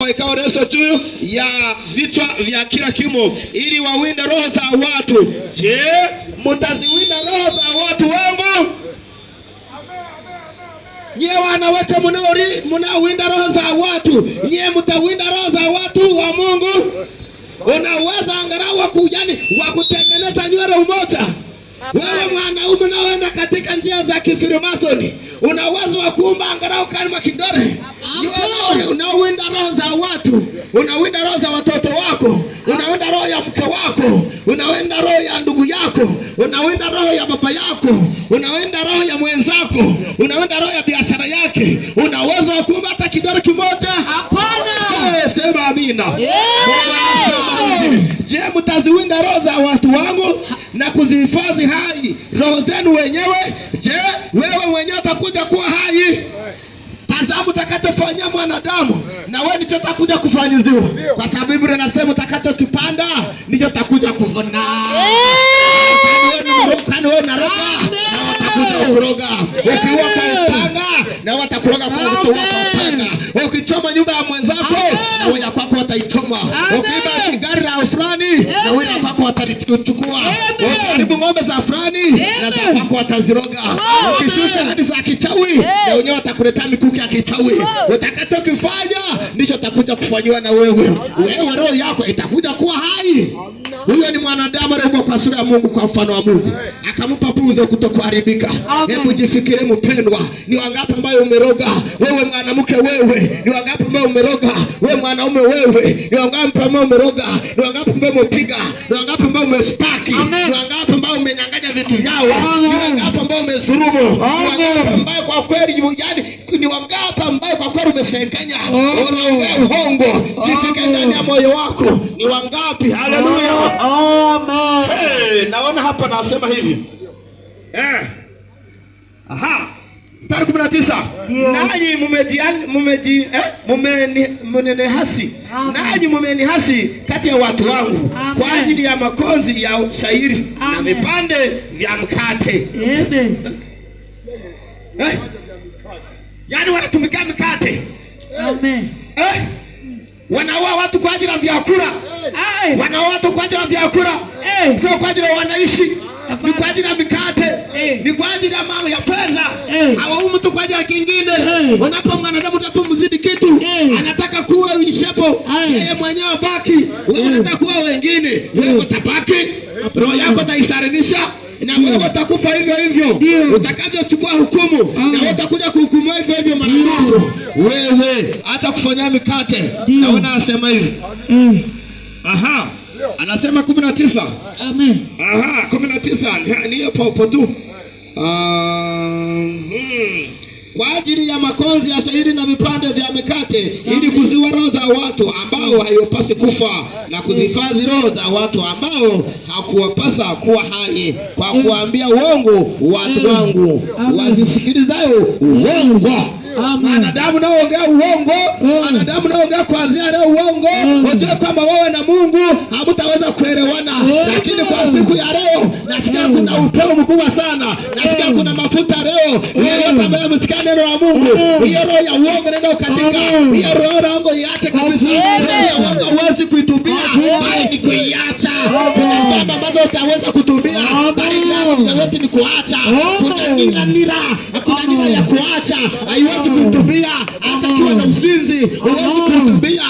waikao leso juu ya vichwa vya kila kimo, ili wawinde roho za watu. Je, mtaziwinda roho za watu wangu? Nyie wanawake mnaowinda roho za watu, nyie mtawinda roho za watu wa Mungu? Unaweza angalau wa kutengeneza nywele umoja. Wewe mwanaume unaoenda katika njia za kifirimasoni, una uwezo wa kuumba angalau kalima kidole. Unawinda roho za watu, unawinda roho za watoto wako, unawinda roho ya mke wako, unawinda roho ya ndugu yako, unawinda roho ya baba yako, unawinda roho ya mwenzako, unawinda roho ya biashara yake. Una uwezo wa kuumba hata kidole kimoja? Hapana. Sema amina. Je, mtaziwinda roho za watu wangu na kuzihifadhi hai roho zenu wenyewe? Je, wewe mwenyewe utakuja kuwa hai? Tazama utakachofanyia mwanadamu, na wewe ndicho utakuja kufanyiziwa, kwa sababu Biblia inasema utakachokipanda ndicho utakuja kuvuna. Kani wewe unaroga, na watakuja kuroga. Ukiua kwa upanga, na watakuroga kwa upanga. Ukichoma nyumba ya mwenzako, na wewe kwako wataichoma. Ukiiba gari la fulani, na wewe kwako watalichukua. Ukiharibu ng'ombe za fulani, na za kwako wataziroga. Ukishusha hadi za kichawi, na wenyewe watakuletea mikuki ya kichawi. Utakachokifanya ndicho utakuja kufanyiwa na wewe. Wewe roho yako itakuja kuwa hai. Huyo ni mwanadamu aliumbwa kwa sura ya Mungu, kwa mfano wa Mungu, akampa pumzi kutokuharibika. Hebu jifikirie mpendwa, ni wangapi ambao umeroga? Wewe mwanamke, wewe ni wangapi ambao umeroga? Wewe mwanaume, wewe ni wangapi ambao umeroga? Ni wangapi ambao umepiga? Ni wangapi ambao umestaki? Ni wangapi ambao umenyang'anya vitu vyao? Ni wangapi ambao umezulumu? Ni wangapi ambao kwa kweli, ni wangapi ambao kwa kweli umesengenya? Unaongea uongo. Jifikirie ndani ya moyo wako, ni wangapi? Haleluya. Amen. Naona hapa nasema hivi. Mstari 19. Nanyi mmenihasi. Nanyi mmenihasi kati ya watu wangu kwa ajili ya makonzi ya shairi na vipande vya mkate. Yaani wanatumikia mkate. Amen. Wanaua watu kwa ajili ya vyakula. Wanaua watu kwa ajili ya vyakula. Sio kwa ajili ya wanaishi. Ni kwa ajili ya mikate. Ni kwa ajili ya mambo ya pesa. Hawaui mtu kwa ajili ya kingine. Wanapo mwanadamu utapomzidi kitu, anataka kuwa uishapo, yeye mwenyewe baki. Wewe unataka kuwa wengine, wewe utabaki. Roho yako itaisalimisha, na wewe utakufa hivyo hivyo. Utakavyochukua hukumu, na wewe utakuja kuhukumiwa hivyo hivyo mara mbili. Wewe hata kufanya mikate. Naona anasema hivi. Anasema 19. Amen. 19 ni hiyo popo tu. Kwa ajili ya makonzi ya shairi na vipande vya mikate, ili kuziua roho za watu ambao haiwapasi kufa, na kuzihifadhi roho za watu ambao hakuwapasa kuwa hai, kwa kuambia uongo watu wangu wazisikilizayo uongo. Wanadamu naongea uongo, wanadamu naongea kuanzia leo uongo. Wajue kwamba wewe na Mungu hamtaweza kuelewana. Lakini kwa siku ya leo nasikia kuna upeo mkubwa sana. Nasikia kuna mafuta leo. Wewe ambaye umesikia neno la Mungu, hiyo roho ya uongo nenda ukatika. Hiyo roho ya uongo iache kabisa. Hiyo uongo huwezi kuitumia, bali ni kuiacha. Kuna mambo ambazo utaweza kutumia, bali yote ni kuacha. Kuna nira ya kuacha. Haiwezi kuitumia hata kiwa na mzinzi, huwezi kuitumia.